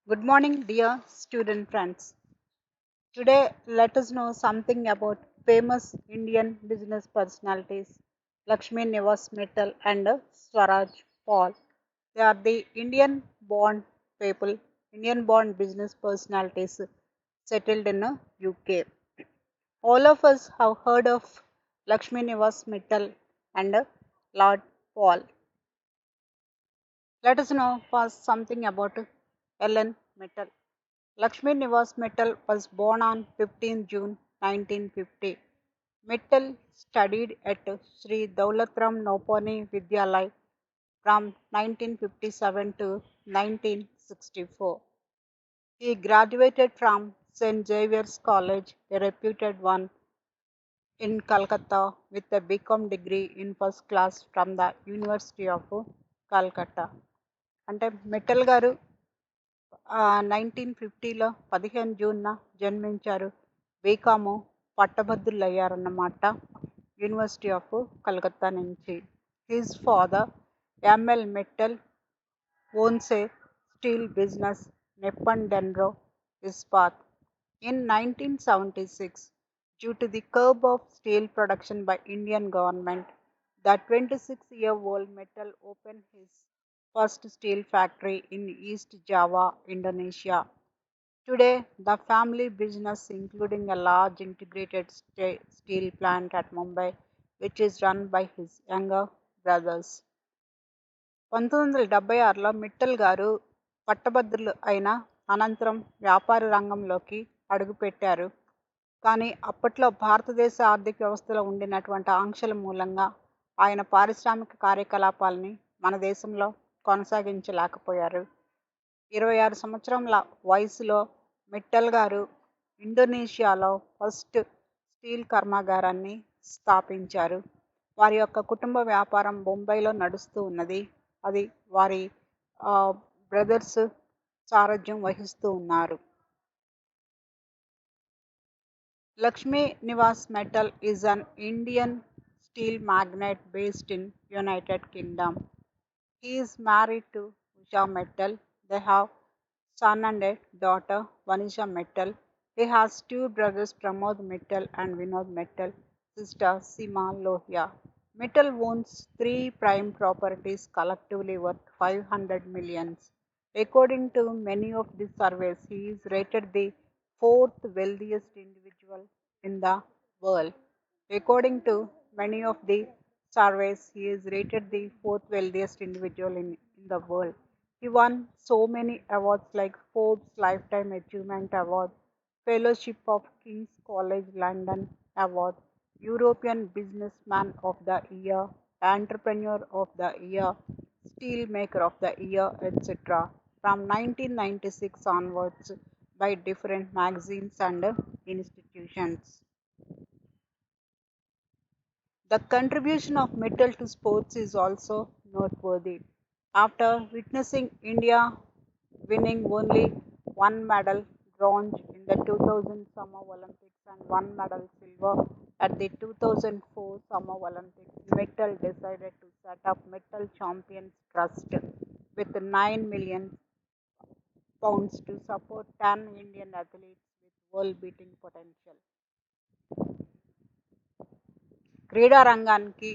Good morning, dear student friends. Today, let us know something about famous Indian business personalities Lakshmi Nivas Mittal and Swaraj Paul. They are the Indian born business personalities settled in UK. All of us have heard of Lakshmi Nivas Mittal and Lord Paul. Let us know first something about Ellen Mittal. Lakshmi Nivas Mittal was born on 15 June 1950. Mittal studied at Sri Daulatram Nopani Vidyalaya from 1957 to 1964. He graduated from St. Xavier's College, a reputed one in Calcutta, with a BCom degree in first class from the University of Calcutta. అంటే మిట్టల్ గారు 1950లో 15 జూన్న జన్మించారు. BCom పట్టభద్రులు అయ్యారన్నమాట university of Calcutta నుంచి. His father ML Mittal owns a steel business Nippon Denro Ispat. In 1976, due to the curb of steel production by Indian government, the 26-year-old Mittal opened his first steel factory in East Java, Indonesia. Today, the family business, including a large integrated steel plant at Mumbai, which is run by his younger brothers. 1976లో మిట్టల్ గారు పట్టభద్రులు అయిన అనంతరం వ్యాపార రంగంలోకి అడుగుపెట్టారు. కానీ అప్పట్లో భారతదేశ ఆర్థిక వ్యవస్థలో ఉండినటువంటి ఆంక్షల మూలంగా ఆయన పారిశ్రామిక కార్యకలాపాలని మన దేశంలో కొనసాగించలేకపోయారు. 26 సంవత్సరముల వయసులో మిట్టల్ గారు ఇండోనేషియాలో ఫస్ట్ స్టీల్ కర్మాగారాన్ని స్థాపించారు. వారి యొక్క కుటుంబ వ్యాపారం బొంబాయిలో నడుస్తూ ఉన్నది. అది వారి బ్రదర్స్ సారథ్యం వహిస్తూ ఉన్నారు. Lakshmi Nivas Metal is an Indian steel magnate based in United Kingdom. He is married to Usha Mittal. They have son and a daughter, Vanisha Mittal. He has two brothers, Pramod Mittal and Vinod Mittal, sister Seema Lohia. Mittal owns three prime properties collectively worth 500 millions. According to many of the surveys, he is rated the fourth wealthiest individual in the world. According to many of the surveys, he is rated the fourth wealthiest individual in the world. He won so many awards like Forbes Lifetime Achievement Award, Fellowship of King's College London Award, European Businessman of the Year, Entrepreneur of the Year, Steelmaker of the Year, etc. from 1996 onwards by different magazines and institutions. The contribution of Mittal to sports is also noteworthy. After witnessing India winning only one medal bronze in the 2000 Summer Olympics and one medal silver at the 2004 Summer Olympics, Mittal decided to set up Mittal Champions Trust with 9 million pounds to support 10 Indian athletes with world beating potential. క్రీడా రంగానికి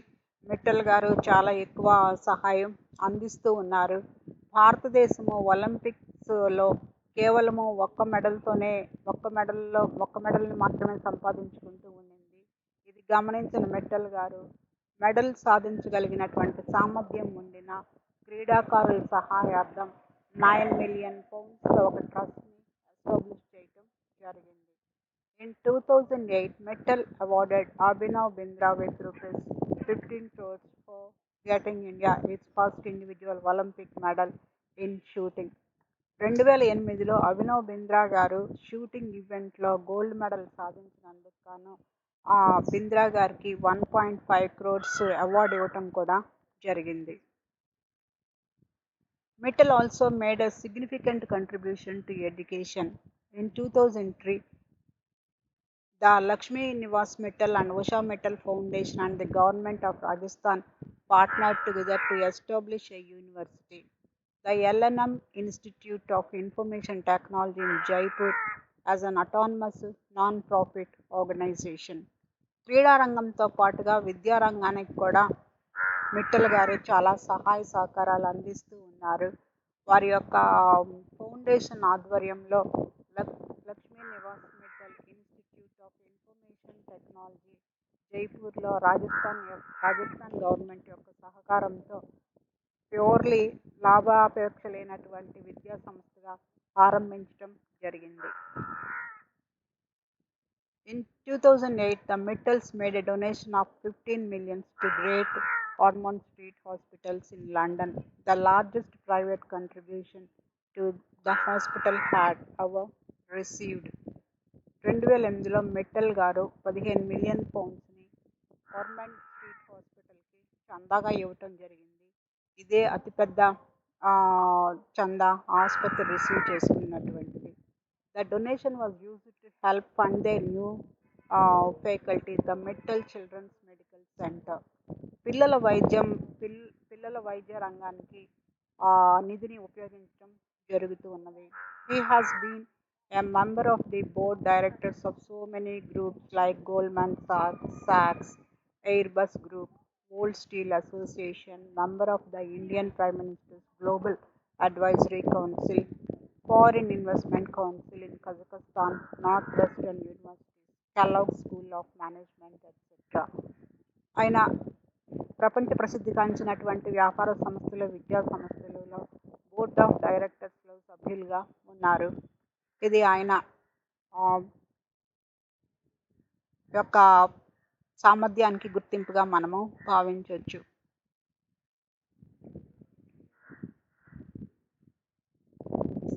మిట్టల్ గారు చాలా ఎక్కువ సహాయం అందిస్తూ ఉన్నారు. భారతదేశము ఒలింపిక్స్లో కేవలము ఒక్క మెడల్ని మాత్రమే సంపాదించుకుంటూ ఉండింది. ఇది గమనించిన మిట్టల్ గారు మెడల్ సాధించగలిగినటువంటి సామర్థ్యం ఉండిన క్రీడాకారుల సహాయార్థం 9 మిలియన్ పౌండ్స్తో ఒక ట్రస్ట్ని ఎస్టాబ్లిష్ చేయడం జరిగింది. In 2008, Mittal awarded Abhinav Bindra with rupees 15 crores for getting India its first individual Olympic medal in shooting. 2008లో Abhinav Bindra గారు షూటింగ్ ఈవెంట్లో గోల్డ్ మెడల్ సాధించినందుకు గాను బింద్రా గారికి 1.5 crores అవార్డు ఇవ్వటం కూడా జరిగింది. Mittal also made a significant contribution to education. In 2003, the Lakshmi Nivas Mittal and Usha Mittal Foundation and the government of Rajasthan partnered together to establish a university. the LNM Institute of Information Technology in Jaipur as an autonomous non-profit organization. క్రీడా రంగంతో పాటుగా విద్యా రంగానికి కూడా మిట్టల్ గారు చాలా సహాయ సహకారాలు అందిస్తూ ఉన్నారు. వారి యొక్క ఫౌండేషన్ ఆధ్వర్యంలో లక్ Lakshmi Niwas Mittal institute of information technology జైపూర్లో రాజస్థాన్ గవర్నమెంట్ యొక్క సహకారంతో ప్యూర్లీ లాభాపేక్ష లేనటువంటి విద్యా సంస్థగా ఆరంభించడం జరిగింది. In 2008, the Mittals made a donation of 15 million to Great Ormond Street Hospitals in London, the largest private contribution to the hospital had ever received. 2008లో Mittal గారు 15 million పౌండ్స్ని armed street హాస్పిటల్కి చందాగా ఇవ్వటం జరిగింది. ఇదే అతిపెద్ద ఆ, చందా ఆసుపత్రి receive చేసుకున్నటువంటిది. The donation was used to help fund their new faculty, the Mittal Children's Medical Center. పిల్లల వైద్యం పిల్లల వైద్య రంగానికి నిధిని ఉపయోగించడం జరుగుతూ ఉన్నది. He has been a member of the board directors of so many groups like Goldman Sachs, Airbus Group, World Steel Association, member of the Indian Prime Minister's Global Advisory Council, Foreign Investment Council in Kazakhstan, Northwestern University, Kellogg School of Management, etc. ఆయన ప్రపంచ ప్రసిద్ధిగాంచినటువంటి వ్యాపార సంస్థలు, విద్యా సంస్థలలో board of డైరెక్టర్స్లో సభ్యులుగా ఉన్నారు. ఇది ఆయన ఆ, యొక్క సామర్థ్యానికి గుర్తింపుగా మనము భావించవచ్చు.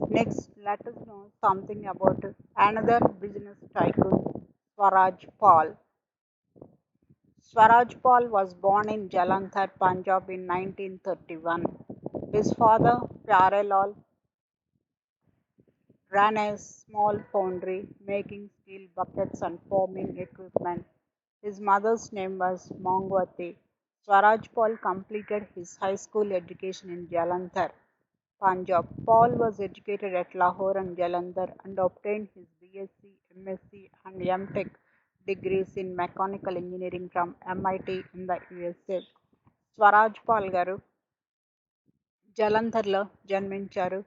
Next, let us know something about another business tycoon, Swaraj Paul. Swaraj Paul was born in Jalandhar, Punjab in 1931. His father, Pyarelal, ran a small foundry making steel buckets and foaming equipment. His mother's name was Mongwati. Swaraj Paul completed his high school education in Jalandhar, Punjab. Paul was educated at Lahore and Jalandhar and obtained his BSc, MSc, and MTech degrees in mechanical engineering from MIT in the USA. Swraj Paul గారు జలంధర్లో జన్మించారు.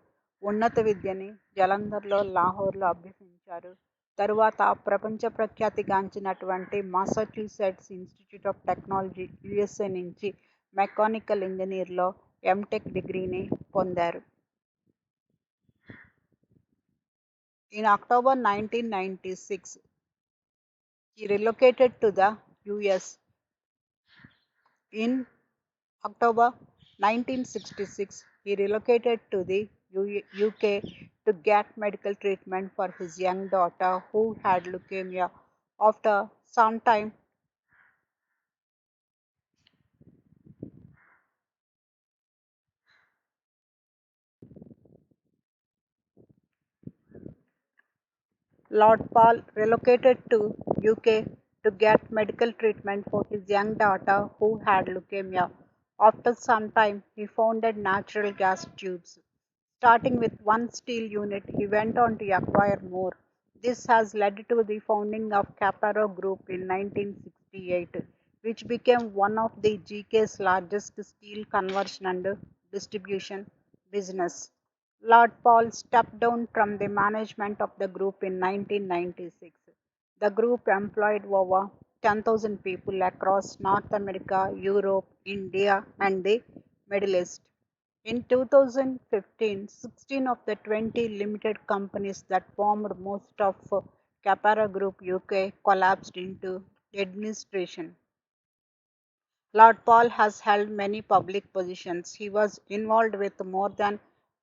ఉన్నత విద్యని జలంధర్లో, లాహోర్లో అభ్యసించారు. తరువాత ప్రపంచ ప్రఖ్యాతిగాంచినటువంటి Massachusetts institute of technology USA నుంచి మెకానికల్ ఇంజనీర్లో ఎంటెక్ డిగ్రీని పొందారు. In October 1996, he relocated to the US. In October 1966, he relocated to the UK to get medical treatment for his young daughter who had leukemia. After some time, Lord Paul relocated to UK to get medical treatment for his young daughter who had leukemia. After some time, he founded Natural Gas Tubes. Starting with one steel unit, he went on to acquire more. This has led to the founding of Caparo Group in 1968, which became one of the GK's largest steel conversion and distribution business. Lord Paul stepped down from the management of the group in 1996. The group employed over 10,000 people across North America, Europe, India, and the Middle East. In 2015, 16 of the 20 limited companies that formed most of Capara Group UK collapsed into administration. Lord Paul has held many public positions. He was involved with more than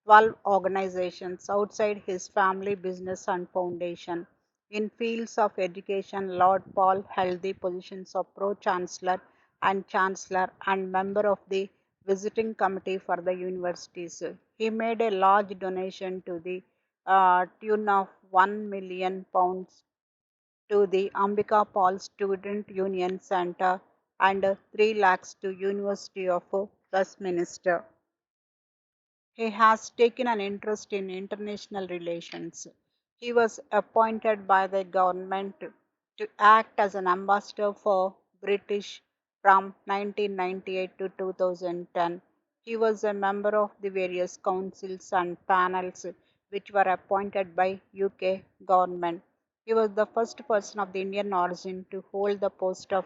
12 organizations outside his family business and foundation. In fields of education, Lord Paul held the positions of Pro Chancellor and member of the visiting committee for the universities. He made a large donation to the tune of £1 million to the Ambika Paul Student Union Center and 3 lakhs to University of Westminster. He has taken an interest in international relations. He was appointed by the government to act as an ambassador for British from 1998 to 2010. He was a member of the various councils and panels which were appointed by UK government. He was the first person of the Indian origin to hold the post of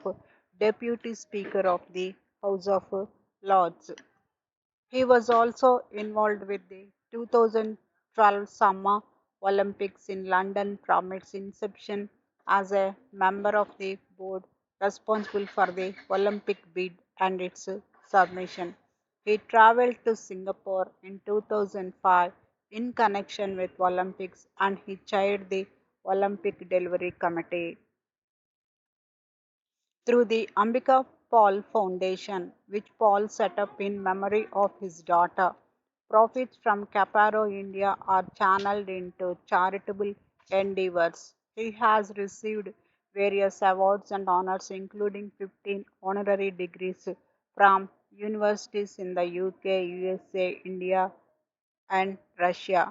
Deputy Speaker of the House of Lords. He was also involved with the 2012 Summer Olympics in London from its inception as a member of the board responsible for the Olympic bid and its submission. He traveled to Singapore in 2005 in connection with Olympics and he chaired the Olympic Delivery Committee through the Ambika Paul Foundation, which Paul set up in memory of his daughter. Profits from Caparo India are channeled into charitable endeavors. He has received various awards and honors, including 15 honorary degrees from universities in the UK, USA, India, and Russia.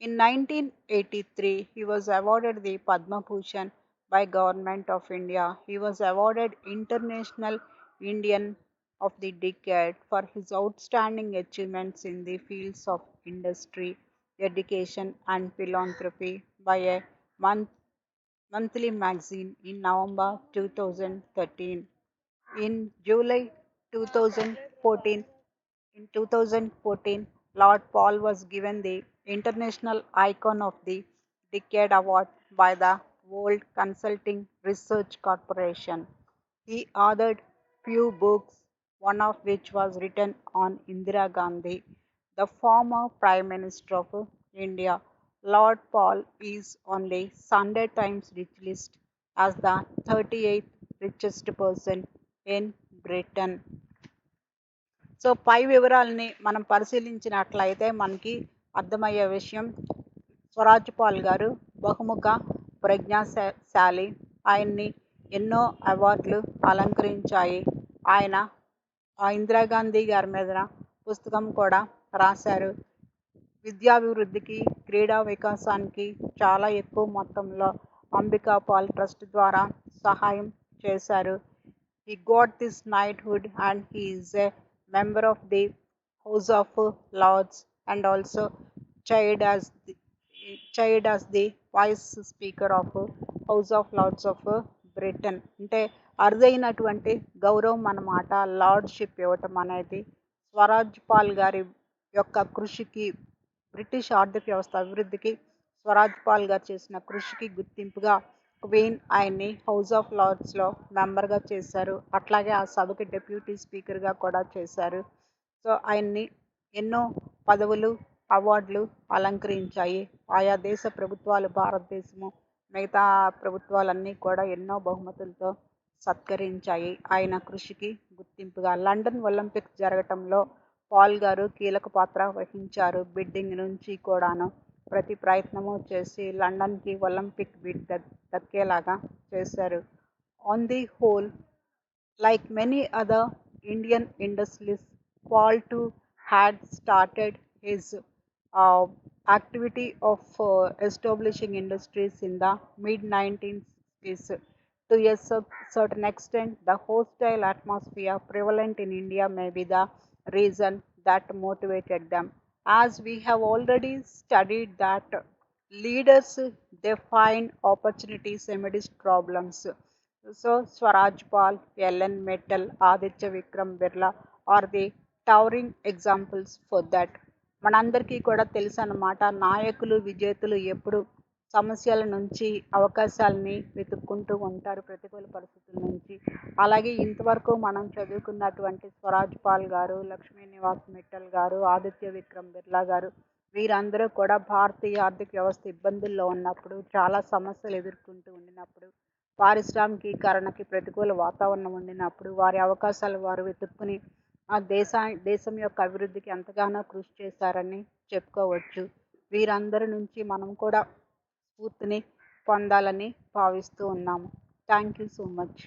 In 1983, he was awarded the Padma Bhushan by Government of India. He was awarded International Indian of the Decade for his outstanding achievements in the fields of industry, education, and philanthropy by a monthly magazine in November 2013. In July 2014, in 2014, Lord Paul was given the International Icon of the Decade Award by the World Consulting Research Corporation. He authored few books, one of which was written on Indira Gandhi, the former Prime Minister of India. Lord Paul is on the Sunday Times rich list as the 38th richest person in Britain. So పై వివరాలని మనం పరిశీలించినట్లయితే మనకి అర్థమయ్యే విషయం స్వరాజ్ పాల్ గారు బహుముఖ ప్రజ్ఞాశాలి. ఆయన్ని ఎన్నో అవార్డులు అలంకరించాయి. ఆయన ఇందిరాగాంధీ గారి మీద పుస్తకం కూడా రాశారు. విద్యాభివృద్ధికి, క్రీడా వికాసానికి చాలా ఎక్కువ మొత్తంలో అంబికా పాల్ ట్రస్ట్ ద్వారా సహాయం చేశారు. He got this knighthood and he is a member of the House of Lords and also chaired as the, chaired as the Vice Speaker of House of Lords of Britain. అంటే అరుదైనటువంటి గౌరవం అన్నమాట lordship ఇవ్వటం అనేది. Swaraj Paul గారి యొక్క కృషికి, British ఆర్థిక వ్యవస్థ అభివృద్ధికి స్వరాజ్ పాల్ గారు చేసిన కృషికి గుర్తింపుగా క్వీన్ ఆయన్ని హౌస్ ఆఫ్ లార్డ్స్లో మెంబర్గా చేశారు. అట్లాగే ఆ సభకి డెప్యూటీ స్పీకర్గా కూడా చేశారు. సో ఆయన్ని ఎన్నో పదవులు, అవార్డులు అలంకరించాయి. ఆయా దేశ ప్రభుత్వాలు, భారతదేశము మిగతా ప్రభుత్వాలన్నీ కూడా ఎన్నో బహుమతులతో సత్కరించాయి ఆయన కృషికి గుర్తింపుగా. లండన్ ఒలింపిక్స్ జరగటంలో పాల్ గారు కీలక పాత్ర వహించారు. బిడ్డింగ్ నుంచి కూడాను ప్రతి ప్రయత్నము చేసి లండన్కి ఒలింపిక్ బిడ్ దక్కేలాగా చేశారు. On the whole, like many other Indian industrialists, Paul too had started his uh, activity of establishing industries in the mid 1960s. To a certain extent, the hostile atmosphere prevalent in India may be the reason that motivated them. As we have already studied that leaders they find opportunities amidst problems. So Swaraj Pal, Ellen Metal, Aditya Vikram Birla are the towering examples for that. మనందరికీ కూడా తెలుసు అన్నమాట, నాయకులు విజేతలు ఎప్పుడు సమస్యల నుంచి అవకాశాలని వెతుక్కుంటూ ఉంటారు, ప్రతికూల పరిస్థితుల నుంచి. అలాగే ఇంతవరకు మనం చదువుకున్నటువంటి స్వరాజ్ పాల్ గారు, లక్ష్మీ నివాస్ మిట్టల్ గారు, ఆదిత్య విక్రమ్ బిర్లా గారు వీరందరూ కూడా భారతీయ ఆర్థిక వ్యవస్థ ఇబ్బందుల్లో ఉన్నప్పుడు, చాలా సమస్యలు ఎదుర్కొంటూ ఉండినప్పుడు, పారిశ్రామికీకరణకి ప్రతికూల వాతావరణం ఉండినప్పుడు వారి అవకాశాలు వారు వెతుక్కుని ఆ దేశం యొక్క అభివృద్ధికి ఎంతగానో కృషి చేశారని చెప్పుకోవచ్చు. వీరందరి నుంచి మనం కూడా స్ఫూర్తిని పొందాలని భావిస్తూ ఉన్నాము. Thank you so much.